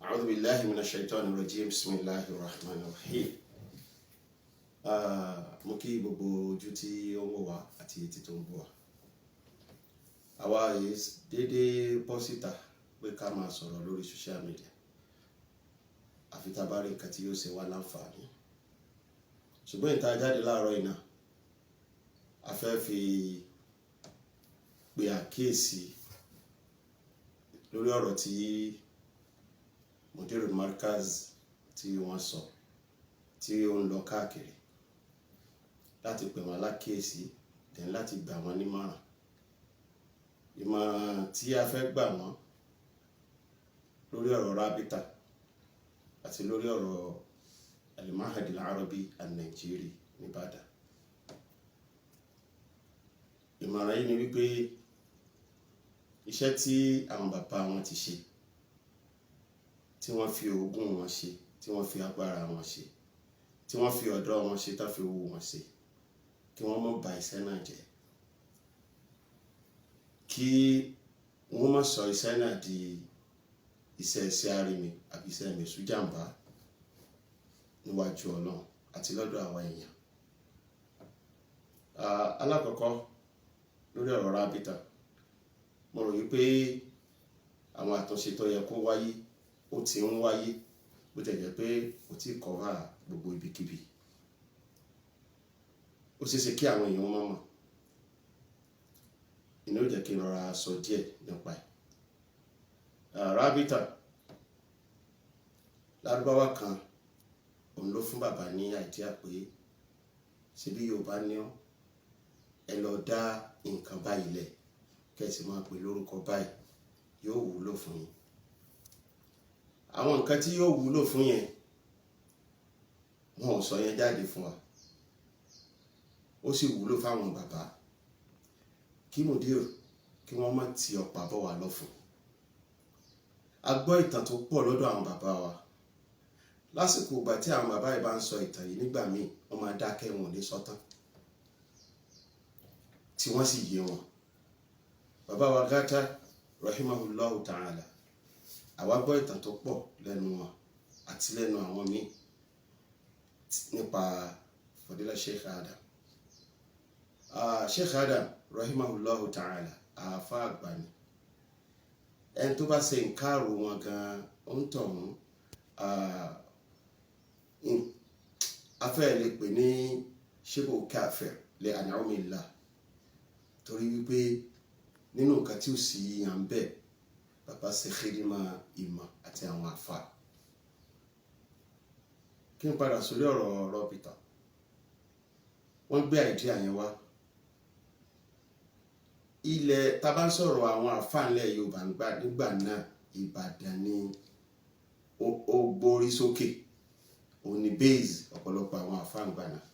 أعوذ بالله من الشيطان الرجيم بسم الله الرحمن الرحيم. Mo kí gbogbo ojú tí ó ń wò wá àti etí tó ń gbọ́ wá. Àwa yìí déédéé bọ́ síta pé ká máa sọ̀rọ̀ lórí social media. Àfi tá bá rí nǹkan tí yóò ṣe wá láǹfààní. Ṣùgbọ́n ìta jáde láàárọ̀ yìí náà, a fẹ́ fi pe àkíyèsí lórí ọ̀rọ̀ tí Mudirul Markaz tí wọ́n sọ tí ó ń lọ káàkiri láti pè wọ́n lákíyèsí then láti gbà wọ́n nímọ̀ràn. Ìmọ̀ràn tí a fẹ́ gbà wọ́n lórí ọ̀rọ̀ Rabita àti lórí ọ̀rọ̀ Mahadul Arabi Nigery ní Ìbàdàn. Ìmọ̀ràn yìí ni wípé iṣẹ́ tí àwọn bàbá wọn ti ṣe, tí wọ́n fi ogún wọn ṣe, tí wọ́n fi agbára wọn ṣe, tí wọ́n fi ọ̀dọ́ wọn ṣe, tá fi owó wọn ṣe, kí wọ́n má bà iṣẹ́ náà jẹ́, kí wọ́n má sọ iṣẹ́ náà di iṣẹ́ àrìmì àbí iṣẹ́ mẹ̀sùjàmbá níwájú Ọlọ́run àti lọ́dọ̀ àwọn èèyàn. Alákọ̀ọ́kọ́ lórí ọ̀rọ̀ Rabita, mo rò wípé àwọn àtúnṣe tó yẹ kó wáyé ó ti ń wáyé, bó tẹ̀ jẹ́ pé kò tí ì kọ́va gbogbo ibikíbi. Ó ṣeéṣe kí àwọn èèyàn má mọ̀. Inú ó jẹ́ kí n rọra sọ díẹ̀ nípa ẹ̀. Rabita, Lárúbáwá kan òun ló fún bàbá ní àìdíà pé ṣebí Yorùbá ní ọ́, ẹ lọ dá nǹkan báyìí lẹ̀ kẹ́sì máa pè lórúkọ báyìí, yóò wúlò fún yín. Àwọn nǹkan tí yóò wúlò fún yẹn wọn ò sọ yẹn jáde fún wa. Ó sì wúlò fáwọn bàbá kí Mudirul kí wọ́n má ti ọ̀pá bọ́ wa lọ́fun. A gbọ́ ìtàn tó pọ̀ lọ́dọ̀ àwọn bàbá wa. Lásìkò ìgbà tí àwọn bàbá yìí bá ń sọ ìtàn yìí, nígbà míì wọ́n máa dákẹ́, wọn ò lè sọ tán, tí wọ́n sì yé wọn. Bàbá wa Gata rahimahullahu ta'ala, àwa gbọ́ ìtàn tó pọ̀ lẹ́nu wọn àti lẹ́nu àwọn míì nípa Fadila Sheikh Adam. Sheikh Adam rahimahullahu ta'ala, àáfà àgbà ni. Ẹni tó bá ṣe nǹkaàrò wọn gan ó ń tọ̀hún, afẹ́ lè pè ní ṣébò káfẹ́ lè ànáwómìlá, torí wípé nínú nǹkan tí ó sì yàn bẹ́ẹ̀, bàbá ṣe khidima ìmọ̀ àti àwọn àfà. Kí n padà sórí ọ̀rọ̀ Rabita. Wọ́n gbé àìdí àyẹn wá. Ilẹ̀ tá bá ń sọ̀rọ̀ àwọn àfà ńlẹ̀ Yorùbá nígbà náà, Ìbàdàn ni ó gbórí sókè, òun ni base ọ̀pọ̀lọpọ̀ àwọn àfà ńgbà náà.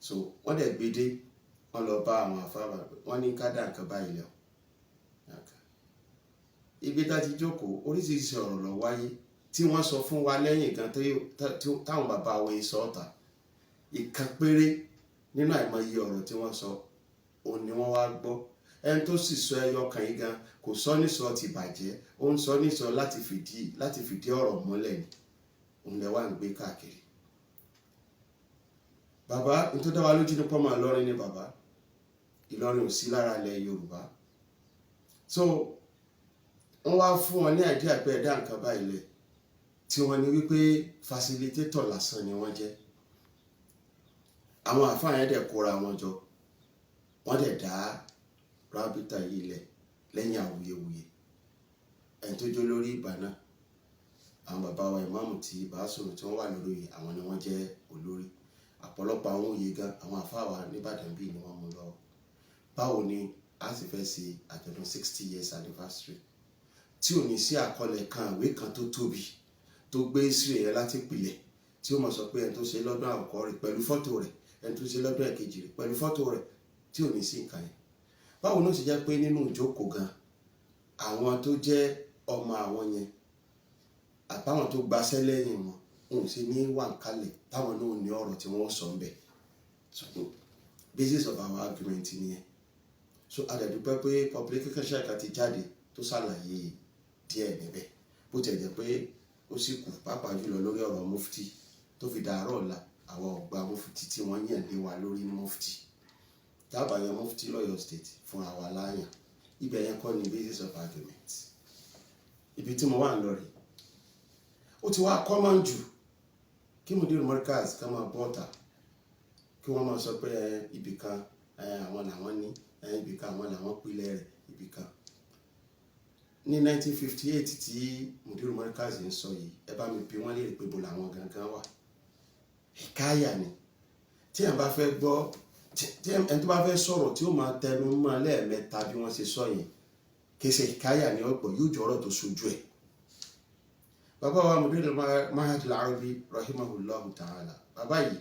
So wọ́n dẹ̀ gbé dé, wọ́n lọ bá àwọn àfà, wọ́n ní ká dá nǹkan báyìí lẹ̀. Ibi tá ti jókòó, oríṣiríṣi ọ̀rọ̀ ló wáyé tí wọ́n sọ fún wa lẹ́yìn gan táwọn bàbá wa sọ ọ̀tà. Ìkan péré nínú àìmọye ọ̀rọ̀ tí wọ́n sọ, òun ni wọ́n wá gbọ́. Ẹni tó sì sọ ẹyọ kan yìí gan kò sọ nísọ ti bàjẹ́, ó ń sọ nísọ láti fìdí ọ̀rọ̀ múlẹ̀ ni. Òun lẹ wá ń gbé káàkiri. Bàbá ní tó dá wa lójú ní pọ́nmọ́ Ìlọrin ni bàbá. Ìlọrin ò sí lára ilẹ̀ Yorùbá. So wọ́n wá fún wọn ní àìdí àpẹ ẹ̀dá nǹkan báyìí lẹ̀, tí wọ́n ní wípé facilitator lásán ni wọ́n jẹ́. Àwọn àfáà yẹn dẹ̀ kóra wọn jọ, wọ́n dẹ̀ dá Rabita yìí lẹ̀ lẹ́yìn Awuyewuye. Ẹni tó jó lórí ìgbà náà, àwọn bàbá wa ìmáàmù tí bá sọ̀rọ̀ tí wọ́n wà lórí yìí, àwọn ni wọ́n jẹ́ olórí. Ọ̀pọ̀lọpọ̀ àwọn òye gan àwọn àfáà wa níbàdàn bíi ni wọ́n mú lọ. Báwo ni a sì fẹ́ ṣe àjọ̀dún 60 years anniversary tí ò ní sí àkọlẹ̀ kan ìwé kan tó tóbi tó gbé history yẹn láti pilẹ̀, tí ó mọ̀ sọ pé ẹni tó ṣe lọ́dún àkọ́kọ́ rẹ̀ pẹ̀lú fọ́tò rẹ̀, ẹni tó ṣe lọ́dún ẹ̀kejì rẹ̀ pẹ̀lú fọ́tò rẹ̀, tí ò ní sí nǹkan yẹn. Báwo ló ṣe jẹ́ pé nínú ìjókòó gan àwọn tó jẹ́ ọmọ àwọn yẹn àtàwọn tó gbaṣẹ́ lẹ́yìn wọn òun sì ní wà ń kalẹ̀ táwọn náà ní ọ̀rọ̀ tí wọ́n sọ ń bẹ̀. So basis of our argument nìyẹn. So a dẹ̀ dúpẹ́ pé publication kan ti jáde tó ṣàlàyé díẹ̀ níbẹ̀. bó tiẹ̀ jẹ́ pé ó sì kù pàápàá jùlọ lórí ọ̀rọ̀ mufti tó fi dàárọ̀ ọ̀la àwọn ọ̀gbà mufti tí wọ́n yàn lé wa lórí ní mufti dábàá yan mufti lọ́yọ̀ state fún àwa láàyàn ibẹ̀ yẹn kọ́ ni basis of argument ibi tí mo wà ń lọ rè ó ti wá common jù kí Mudirul Markaz ká máa bọ́ta kí wọ́n máa sọ pé ibì kan àwọn làwọn ní ibì kan àwọn làwọn pilẹ̀ rẹ̀ ibì kan ní 1958 tí Mudirul Markaz ń sọ yìí ẹ bá mi bi wọ́n léèrè pé bó làwọn gangan wà ìkáyà ni tí ẹ̀ bá fẹ́ gbọ́ tí ẹni tó bá fẹ́ sọ̀rọ̀ tí ó máa tẹnu mọ́ lẹ́ẹ̀mẹ́ta bí wọ́n ṣe sọ yẹn kése ìkáyà ni ọ̀pọ̀ yóò jọ̀rọ̀ tó sojú ẹ̀ bàbá wa Mudirul Mahadul Arabi rahimahullahu ta'ala bàbá yìí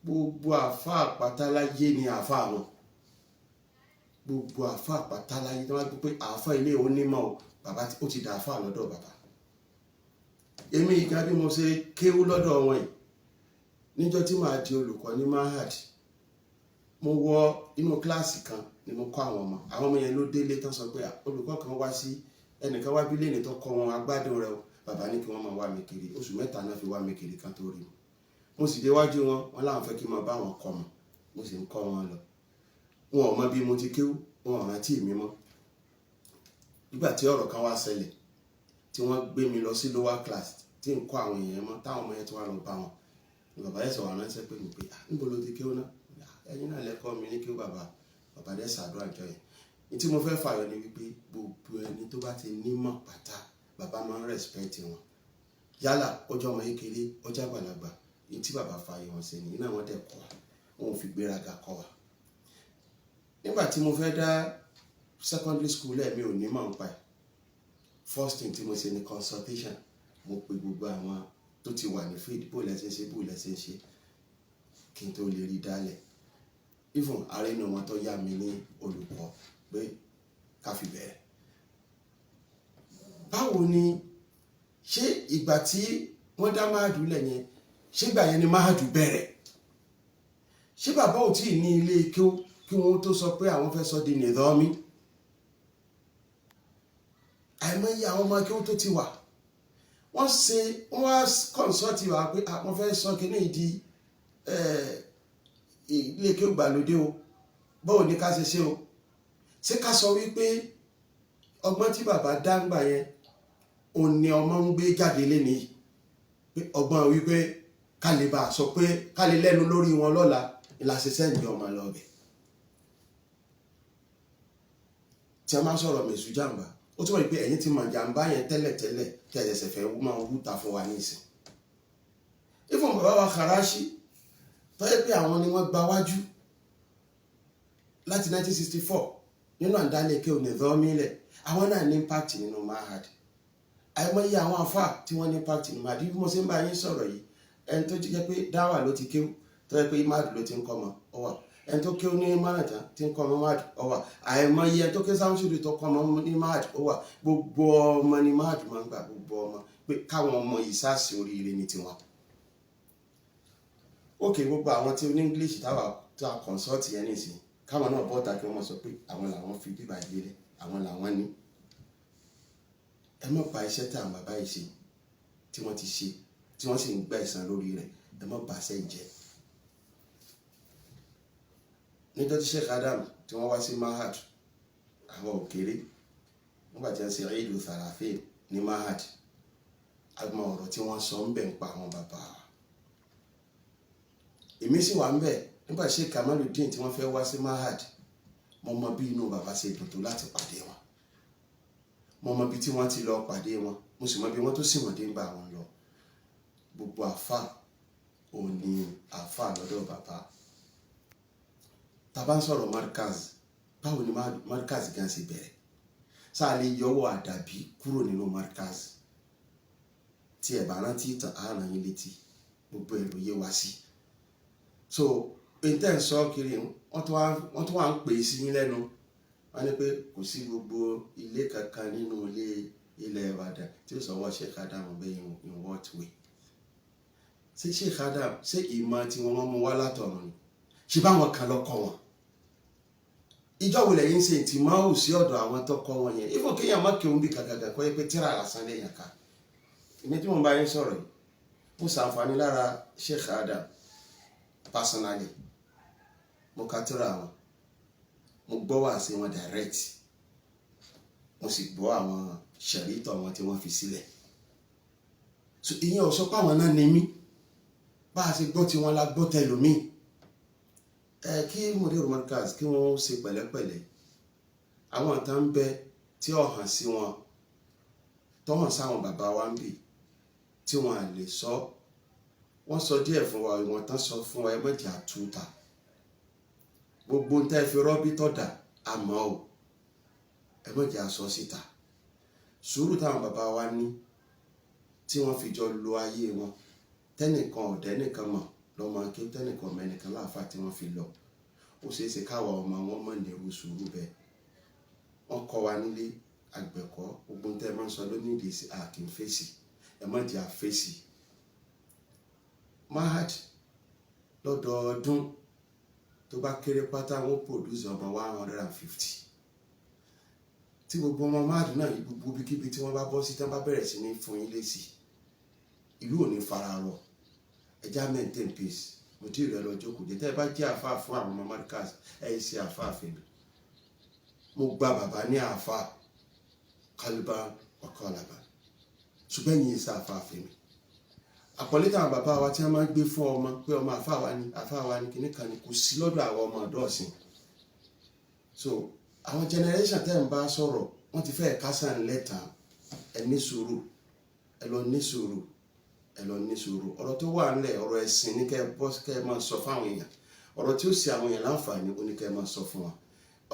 gbogbo àfa àpátáláyé ni àfa wọn gbogbo àfa àpátáláyé tó wá gbé pé àfa ilé onímọ̀ bàbá ó ti dà àfa lọ́dọ̀ bàbá èmi ìgbà bí mo ṣe kéwú lọ́dọ̀ wọn yìí níjọ́ tí màá di olùkọ́ ní Mahad mo wọ inú kíláàsì kan ni mo kọ́ àwọn ọmọ yẹn ló délé tán sọ pé olùkọ́ kan wá sí ẹnìkan wá bí lẹ́ni tó kọ́ wọn agbádùn rẹ o bàbá ní kí wọ́n máa wá mi kiri oṣù mẹ́ta náà fi wá mi kiri kan tó rí mo sì déwájú wọn láwọn fẹ́ kí n máa bá wọn kọ́ mọ̀ mo sì ń kọ́ wọn lọ wọn ò mọ bí mo ti kéwú wọn ò rántí mi mọ́ nígbà tí ọ̀rọ̀ kan wá ṣẹlẹ̀ tí wọ́n gbé mi lọ sí lower class tí n kọ́ àwọn èèyàn mọ́ táwọn ọmọ yẹn tó wá lọ bá wọn bàbá yẹn sọ wà ránṣẹ́ pé mi pé níbo ló ti kéwú náà ẹ̀yin náà lẹ́kọ́ mi ní kéwú bàbá dẹ́ sàdúrà jọ yẹn ní tí mo fẹ́ fààyàn ni wípé gbogbo ẹni tó bá ti nímọ̀ pátá bàbá máa ń respect wọn yálà ọjọ́ ọmọ kékeré ọjọ́ àgbàlagbà ní tí bàbá fààyè wọn ṣe nìyí náà wọ́n dẹ̀ kọ́ wa wọn ò fi gbéraga kọ́ wa nígbà tí mo fẹ́ dá secondary school ẹ̀ mi ò ní mọ̀ nípa ẹ̀ first thing tí mo ṣe ni consultation mo pe gbogbo àwọn tó ti wà ní field bó lẹ́sẹ̀ ṣe kí n tó lè rí dálẹ̀ even àrínú wọn tó yá mi ní olùkọ́ pé ká fi bẹ̀rẹ̀ báwo ni ṣé ìgbà tí wọ́n dá Mahadul lẹ̀ yẹn ṣé ìgbà yẹn ni Mahadul bẹ̀rẹ̀ ṣé bàbá ò tí ì ní ilé kí wọ́n tó sọ pé àwọn fẹ́ sọ di nìdọ́mí àìmọye àwọn ọmọ kí wọ́n tó ti wà wọ́n wá kọ́ńsọ́ọ̀tì wà pé àwọn fẹ́ sọ kí ní ìdí ilé kí ó gbàlódé o báwo ni ká ṣe o ṣé ká sọ wípé ọgbọ́n tí bàbá dáńgbà yẹn ò ní ọmọ ń gbé jáde léni pé ọgbọ́n wípé ká lè bá a sọ pé ká lè lẹ́nu lórí wọn lọ́la ìlàṣẹṣẹ́ ìjọ ọmọ lọ́bẹ̀ tí a máa sọ̀rọ̀ mẹ̀sù jàǹbá ó túnmọ̀ pé ẹ̀yin ti mọ̀ jàǹbá yẹn tẹ́lẹ̀tẹ́lẹ̀ tí ẹ̀jẹ̀sẹ̀ fẹ́ máa wúta fún wa nísìn ìfọ̀n bàbá wa Karachi tó yẹ pé àwọn ni wọ́n gba wájú láti 1964 nínú àdálẹ́kẹ́ onídọ́mílẹ̀ àwọn náà ní impact nínú Mahad àìmọye àwọn àfáà tí wọ́n ní impact nínú Mahad bí mo ṣe ń bá yín sọ̀rọ̀ yìí ẹni tó jẹ́ pé dáwà ló ti kéwú tó yẹ pé Mahad ló ti ń kọ́ ọmọ ọ wà ẹni tó kéwú ní mánàtà tí ń kọ́ ọmọ Mahad ọ wà àìmọye ẹni tó ké sáwùsùdù tó kọ́ ọmọ ní Mahad ọ wà gbogbo ọmọ ní Mahad máa ń gbà gbogbo ọmọ pé káwọn ọmọ yìí sáàsì oríire ní tiwọn ókè gbogbo àwọn tí ó ní English táwa tó a consult yẹn nìsín káwọn náà bọ́ta kí wọ́n mọ̀ sọ pé àwọn làwọn fi bíbá ìgbélé àwọn làwọn ní ẹ mọ̀ pa iṣẹ́ tí àwọn bàbá yìí ṣe tí wọ́n ti ṣe tí wọ́n sì ń gba ìsan lórí rẹ̀ ẹ mọ̀ bá ṣe jẹ́ níjọ́ tí Sheikh Adam tí wọ́n wá sí Mahad àwọn òkèrè nígbà tí wọ́n ṣe ìlú Tharafin ní Mahad àgbọn ọ̀rọ̀ tí wọ́n sọ ń bẹ̀ ń pa àwọn bàbá èmi sì wà ń bẹ̀ nígbà Sheikh Kamaluddin tí wọ́n fẹ́ wá sí Mahad mo mọ bí inú bàbá ṣe dùn tó láti pàdé wọn mo mọ bí tí wọ́n ti lọ pàdé wọn mo sì mọ bí wọ́n tó sì wọ́n dé ń bá wọn lọ gbogbo àfà ò ní àfà lọ́dọ̀ bàbá tá bá ń sọ̀rọ̀ Markaz báwo ni Markaz gan ṣe bẹ̀rẹ̀ sáà lè yọwọ́ àdàbí kúrò nínú Markaz tí ẹ̀ bá rántí ìtàn ààrùn yín létí gbogbo èrò yé wá sí so intan sọ kiri wọ́n tó wá ń pè sí yín lẹ́nu wọ́n ní pé kò sí gbogbo ilé kankan nínú ilẹ̀ Ìbàdàn tí ó sọ wọ́n Sheikh Adam bẹ́ẹ̀ in what way ṣé Sheikh Adam ṣé ìmọ̀ tí wọ́n mú wá látọ̀run ni ṣe báwọn kan lọ́kọ́ wọn ìjọ wo lẹ́yìn ṣe tí máa ò sí ọ̀dọ̀ àwọn tó kọ́ wọn yẹn ifo kéèyàn má kéwọn bí kàkàkà kọ́ yẹ pé tíra lásán lẹ́yìn ká èmi tí mo bá yín sọ̀rọ̀ yìí mo ṣàǹfààní lára Sheikh Adam personally, mo ka tírà wọn, mo gbọ́ wàásí wọn direct, mo sì gbọ́ àwọn ṣẹ̀rítọ̀ wọn tí wọ́n fi sílẹ̀. So ìyẹn ò sọ pé àwọn náà ní mí bá a ṣe gbọ́ tí wọ́n la gbọ́ tẹlòmíì. Kí Mudirul Markaz kí wọ́n ṣe pẹ̀lẹ́pẹ̀lẹ́, àwọn ìtàn ń bẹ tí ó hàn sí wọn tó hàn sáwọn bàbá wa ń bì tí wọ́n à lè sọ. Wọ́n sọ díẹ̀ fún wa, ìwọ̀n tán sọ fún wa ẹ mọ̀jẹ̀ àtúntà. Gbogbo ń tẹ́ fi rọ́bí tọ́dà àmọ́ ò ẹ mọ̀jẹ̀ àsọ síta. Sùúrù táwọn bàbá wa ní tí wọ́n fi jọ lo ayé wọn, tẹ́nìkan ọ̀dẹ́ nìkan mọ̀ lọ́mọ kí tẹ́nìkan mẹ́nìkan láàfà tí wọ́n fi lọ. Ó ṣeé ṣe káwa ọmọ wọn mọ̀ ní irú sùúrù bẹ́ẹ̀. Wọ́n kọ́ wa nílé àgbẹ̀kọ́, gbogbo ń tẹ́ máa ń sọ lónìí sí àkín fèsì, ẹ mọ̀jẹ̀ àfèsì. Mahad lọ́dọọdún tó bá kéré pátá wọ́n produce ọmọ 150. Tí gbogbo ọmọ Mahad náà yìí gbogbo ibikíbi tí wọ́n bá bọ́ sí tán bá bẹ̀rẹ̀ sí ní fún yín lésì, ìlú ò ní fara rọ. Ẹja maintain peace. Mo tí ì rẹ lọ jókòó jẹ tẹ́ ẹ bá jẹ́ àfáà fún àwọn ọmọ Markaz ẹ yìí ṣe àfáà fèmí. Mo gba bàbá ní àfáà kálíbà ọ̀kọ́làbà ṣùgbọ́n yìí ṣe àfáà fèmí. Àpọ̀lé táwọn bàbá wa tí wọ́n máa ń gbé fún ọmọ pé ọmọ àfáà wa ni kìíní kan ni kò sí lọ́dọ̀ àwọn ọmọ ọ̀dọ́ ọ̀sìn. So àwọn generation tẹ́ ń bá sọ̀rọ̀ wọ́n ti fẹ́ kásán lẹ́tà. Ẹ ní sùúrù, ẹ lọ ní sùúrù, ẹ lọ ní sùúrù. Ọ̀rọ̀ tó wà nílẹ̀ ọ̀rọ̀ ẹ̀sìn ní kẹ́ ẹ bọ́ kẹ́ ẹ máa sọ fáwọn èèyàn. Ọ̀rọ̀ tí ó ṣe àwọn èèyàn láǹfààní ó ní kẹ́ ẹ máa sọ fún wọn.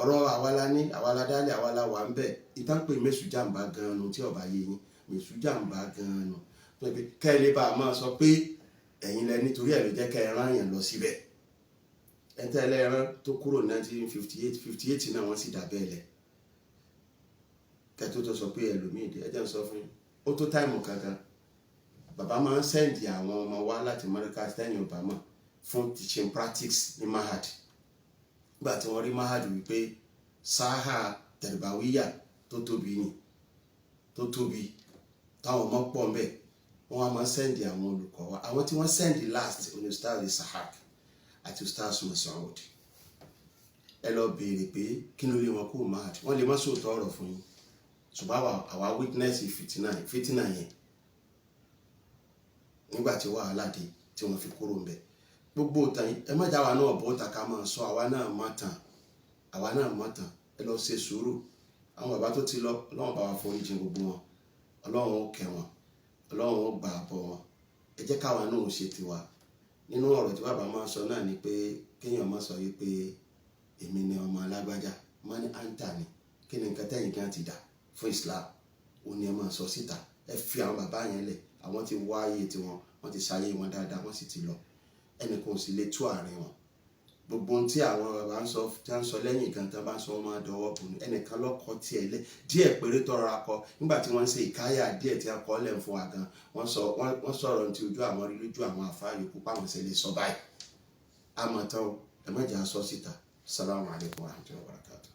Ọ̀rọ̀ àwa la ní, àwa la dálé, àwa la wà ń bẹ̀. Ìtàn pé mẹ́sù jàǹbá gan-an nu tí ọba yé yín, mẹ́sù jàǹbá gan-an nu. Kẹ́ ẹ lè bá a máa sọ pé ẹ̀yin lẹ nítorí ẹ̀ ló jẹ́ kẹ́ ẹ rán yàn lọ síbẹ̀. Ẹ̀ńtẹ́ ẹlẹ́ran tó kúrò 1958 náà wọ́n sì dà bẹ́ẹ̀ lẹ̀. Kẹ́ tó sọ pé ẹlòmíì dé ẹjẹ́ ń sọ fún yín. Ó tó táìmù kankan bàbá máa ń sẹ́ǹdì àwọn ọmọ wa láti Markaz tẹ́yìn Obama fún teaching practice ní Mahad. Nígbà tí wọ́n rí Mahad wípé sáhà tẹ̀rìbáwíyà tó tóbi ni, tó tóbi táwọn ọmọ pọ̀ ń bẹ̀, wọ́n á máa sẹ́ǹdì àwọn olùkọ́ wa. Àwọn tí wọ́n sẹ́ǹdì last oní Ustaz Sahak àti Ustaz Masoud. Ẹ lọ béèrè pé kí ló lé wọn kó Mahad. Wọ́n lè má sòótọ́ ọ̀rọ̀ fún yín ṣùgbọ́n àwa witness fìtínà yẹn nígbà tí wàhálà dé tí wọ́n fi kúrò ń bẹ̀. Gbogbo ìtàn yìí ẹ má já wa náà bọ́ ta ká máa sọ àwa náà mọ̀ tán. Ẹ lọ ṣe sùúrù. Àwọn bàbá tó ti lọ Ọlọ́run bá wa forí jìn gbogbo wọn, Ọlọ́run ó kẹ́ wọn, Ọlọ́run ó gbà bọ́ wọn. Ẹ jẹ́ káwa náà ó ṣe tiwa. Nínú ọ̀rọ̀ tí bàbá máa ń sọ náà ni pé kéèyàn máa sọ yìí pé èmi ni ọmọ alágbájá, má ní àǹtà ni kí ni nǹkan tẹ́yìn kan ti dà fún Islam. Ó ní ẹ máa sọ síta. Ẹ fi àwọn bàbá yẹn lẹ̀, àwọn ti wá ayé tiwọn, wọ́n ti ṣayé wọn dáadáa, wọ́n sì ti lọ. Ẹnìkan ò sì lè tú àárín wọn. Gbogbo ohun tí àwọn bàbá ń sọ lẹ́yìn kan tán bá ń sọ wọn máa dọwọ́ bùnú. Ẹnìkan lọ́kọ tiẹ̀ lẹ̀ díẹ̀ péré tọrọ akọ nígbà tí wọ́n ń ṣe ìkáyà díẹ̀ tí a kọ́ lẹ̀ fún wa gan. Wọ́n sọ̀rọ̀ ní ti ojú àwọn rí lójú àwọn àfáà yòókù páwọn ṣe lè sọ báyìí. Àmọ́ tán ẹ má jẹ́ àsọ síta. Assalamu alaikum warahmatullahi wabarakatuh.